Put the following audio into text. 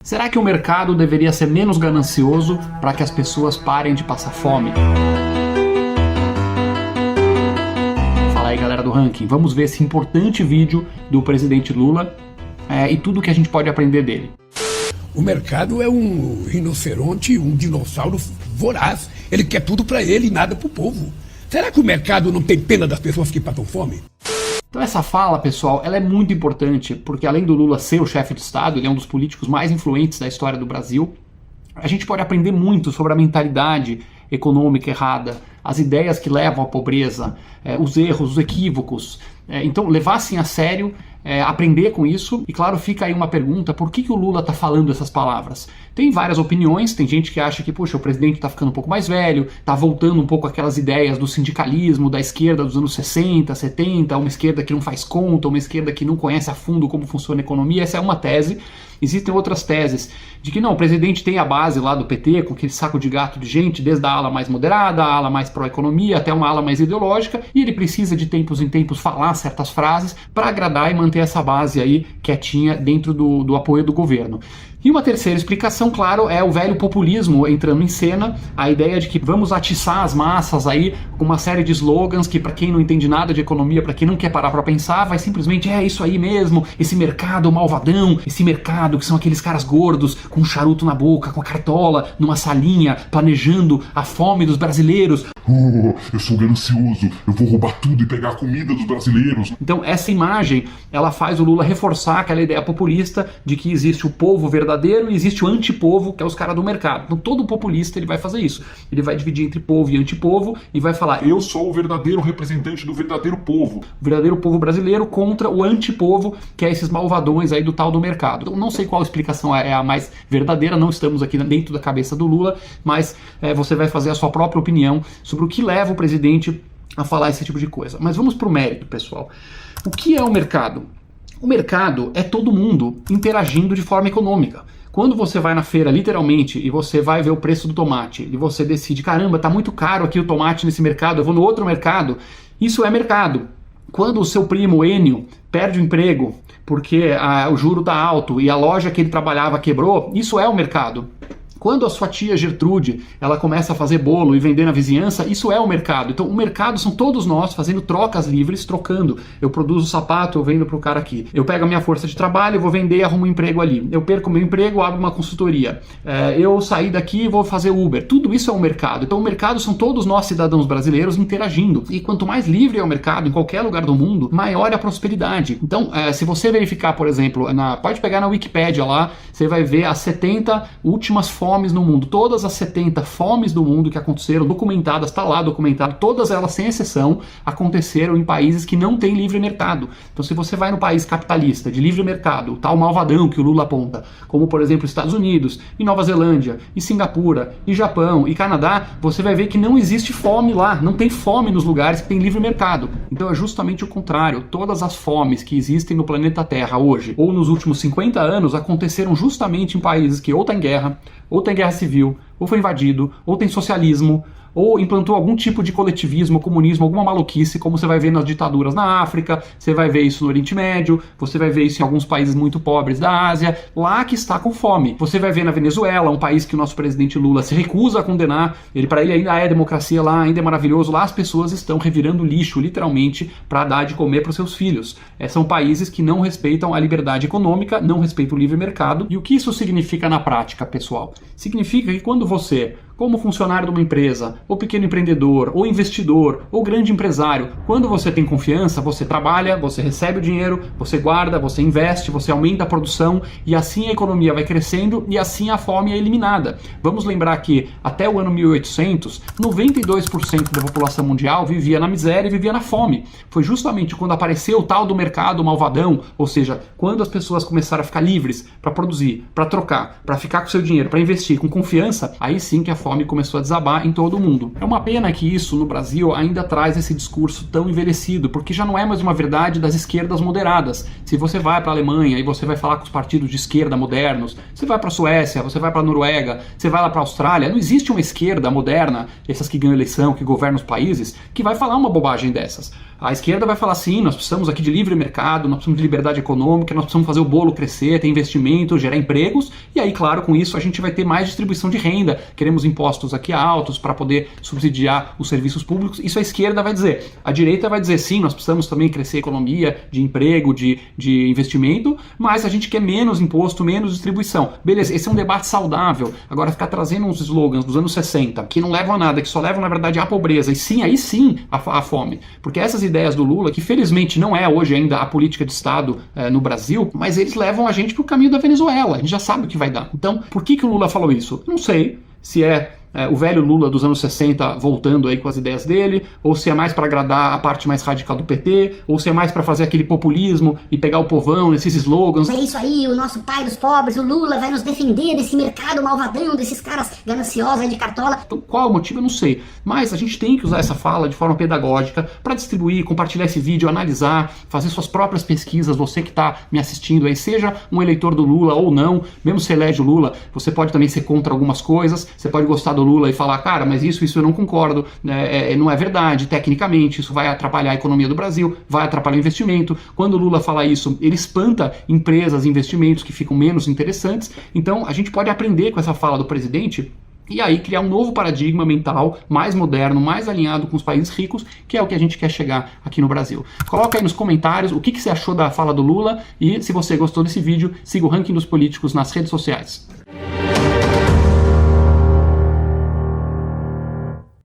Será que o mercado deveria ser menos ganancioso para que as pessoas parem de passar fome? Fala aí, galera do Ranking, vamos ver esse importante vídeo do presidente Lula e tudo que a gente pode aprender dele. O mercado é um rinoceronte, um dinossauro voraz. Ele quer tudo para ele e nada para o povo. Será que o mercado não tem pena das pessoas que passam fome? Então essa fala, pessoal, ela é muito importante, porque além do Lula ser o chefe de Estado, ele é um dos políticos mais influentes da história do Brasil, a gente pode aprender muito sobre a mentalidade econômica errada, as ideias que levam à pobreza, os erros, os equívocos. Então levar-se a sério, aprender com isso. E claro, fica aí uma pergunta, por que o Lula está falando essas palavras? Tem várias opiniões, tem gente que acha que, puxa, o presidente está ficando um pouco mais velho, está voltando um pouco aquelas ideias do sindicalismo, da esquerda dos anos 60, 70, uma esquerda que não faz conta, uma esquerda que não conhece a fundo como funciona a economia. Essa é uma tese. Existem outras teses de que não, o presidente tem a base lá do PT, com aquele saco de gato de gente, desde a ala mais moderada, a ala mais pró-economia, até uma ala mais ideológica, e ele precisa de tempos em tempos falar certas frases para agradar e manter essa base aí quietinha dentro do apoio do governo. E uma terceira explicação, claro, é o velho populismo entrando em cena, a ideia de que vamos atiçar as massas aí com uma série de slogans que, para quem não entende nada de economia, para quem não quer parar para pensar, vai simplesmente, isso aí mesmo, esse mercado malvadão, esse mercado que são aqueles caras gordos com um charuto na boca, com a cartola numa salinha, planejando a fome dos brasileiros. Eu sou ganancioso, eu vou roubar tudo e pegar a comida dos brasileiros. Então essa imagem, ela faz o Lula reforçar aquela ideia populista de que existe o povo verdadeiro e existe o antipovo, que é os caras do mercado. Então todo populista ele vai fazer isso. Ele vai dividir entre povo e antipovo e vai falar, eu sou o verdadeiro representante do verdadeiro povo. O verdadeiro povo brasileiro contra o antipovo, que é esses malvadões aí do tal do mercado. Então não sei qual explicação é a mais verdadeira, não estamos aqui dentro da cabeça do Lula, mas você vai fazer a sua própria opinião sobre o que leva o presidente a falar esse tipo de coisa. Mas vamos para o mérito, pessoal. O que é o mercado? O mercado é todo mundo interagindo de forma econômica. Quando você vai na feira, literalmente, e você vai ver o preço do tomate, e você decide, caramba, tá muito caro aqui o tomate nesse mercado, eu vou no outro mercado, isso é mercado. Quando o seu primo Enio perde o emprego porque o juro tá alto e a loja que ele trabalhava quebrou, isso é o mercado. Quando a sua tia Gertrude, ela começa a fazer bolo e vender na vizinhança, isso é o mercado. Então o mercado são todos nós fazendo trocas livres, trocando. Eu produzo sapato, eu vendo pro cara aqui. Eu pego a minha força de trabalho, eu vou vender e arrumo um emprego ali. Eu perco meu emprego, abro uma consultoria. Eu saí daqui e vou fazer Uber. Tudo isso é o mercado. Então o mercado são todos nós cidadãos brasileiros interagindo. E quanto mais livre é o mercado, em qualquer lugar do mundo, maior é a prosperidade. Então se você verificar, por exemplo, pode pegar na Wikipédia lá, você vai ver as 70 últimas fomes no mundo. Todas as 70 fomes do mundo que aconteceram, documentadas, está lá documentado, todas elas, sem exceção, aconteceram em países que não têm livre mercado. Então se você vai no país capitalista, de livre mercado, o tal malvadão que o Lula aponta, como por exemplo Estados Unidos, e Nova Zelândia, e Singapura, e Japão, e Canadá, você vai ver que não existe fome lá, não tem fome nos lugares que tem livre mercado. Então é justamente o contrário. Todas as fomes que existem no planeta Terra hoje, ou nos últimos 50 anos, aconteceram justamente em países que ou está em guerra, ou tem guerra civil, ou foi invadido, ou tem socialismo, ou implantou algum tipo de coletivismo, comunismo, alguma maluquice, como você vai ver nas ditaduras na África, você vai ver isso no Oriente Médio, você vai ver isso em alguns países muito pobres da Ásia, lá que está com fome. Você vai ver na Venezuela, um país que o nosso presidente Lula se recusa a condenar, para ele ainda é democracia lá, ainda é maravilhoso, lá as pessoas estão revirando lixo, literalmente, para dar de comer para os seus filhos. São países que não respeitam a liberdade econômica, não respeitam o livre mercado. E o que isso significa na prática, pessoal? Significa que quando você, como funcionário de uma empresa, ou pequeno empreendedor, ou investidor, ou grande empresário, quando você tem confiança, você trabalha, você recebe o dinheiro, você guarda, você investe, você aumenta a produção e assim a economia vai crescendo e assim a fome é eliminada. Vamos lembrar que até o ano 1800, 92% da população mundial vivia na miséria e vivia na fome. Foi justamente quando apareceu o tal do mercado malvadão, ou seja, quando as pessoas começaram a ficar livres para produzir, para trocar, para ficar com seu dinheiro, para investir com confiança, aí sim que a fome começou a desabar em todo o mundo. É uma pena que isso no Brasil ainda traz esse discurso tão envelhecido, porque já não é mais uma verdade das esquerdas moderadas. Se você vai para a Alemanha e você vai falar com os partidos de esquerda modernos, você vai para a Suécia, você vai para a Noruega, você vai lá para a Austrália, não existe uma esquerda moderna, essas que ganham eleição, que governam os países, que vai falar uma bobagem dessas. A esquerda vai falar sim, nós precisamos aqui de livre mercado, nós precisamos de liberdade econômica, nós precisamos fazer o bolo crescer, ter investimento, gerar empregos, e aí, claro, com isso a gente vai ter mais distribuição de renda, queremos impostos aqui altos para poder subsidiar os serviços públicos. Isso a esquerda vai dizer. A direita vai dizer sim, nós precisamos também crescer a economia, de emprego, de investimento, mas a gente quer menos imposto, menos distribuição. Beleza, esse é um debate saudável. Agora, ficar trazendo uns slogans dos anos 60 que não levam a nada, que só levam, na verdade, à pobreza, e sim, aí sim, a fome. Porque essas ideias do Lula, que felizmente não é hoje ainda a política de Estado no Brasil, mas eles levam a gente para o caminho da Venezuela. A gente já sabe o que vai dar. Então, por que o Lula falou isso? Não sei se é o velho Lula dos anos 60 voltando aí com as ideias dele, ou se é mais para agradar a parte mais radical do PT, ou se é mais para fazer aquele populismo e pegar o povão nesses slogans. É isso aí, o nosso pai dos pobres, o Lula, vai nos defender desse mercado malvadão, desses caras gananciosos aí de cartola. Então, qual o motivo? Eu não sei. Mas a gente tem que usar essa fala de forma pedagógica para distribuir, compartilhar esse vídeo, analisar, fazer suas próprias pesquisas. Você que está me assistindo aí, seja um eleitor do Lula ou não, mesmo se elege o Lula, você pode também ser contra algumas coisas, você pode gostar do Lula e falar, cara, mas isso eu não concordo, não é verdade, tecnicamente isso vai atrapalhar a economia do Brasil, vai atrapalhar o investimento. Quando o Lula fala isso, ele espanta empresas, investimentos que ficam menos interessantes. Então a gente pode aprender com essa fala do presidente e aí criar um novo paradigma mental, mais moderno, mais alinhado com os países ricos, que é o que a gente quer chegar aqui no Brasil. Coloca aí nos comentários o que você achou da fala do Lula e se você gostou desse vídeo, siga o Ranking dos Políticos nas redes sociais.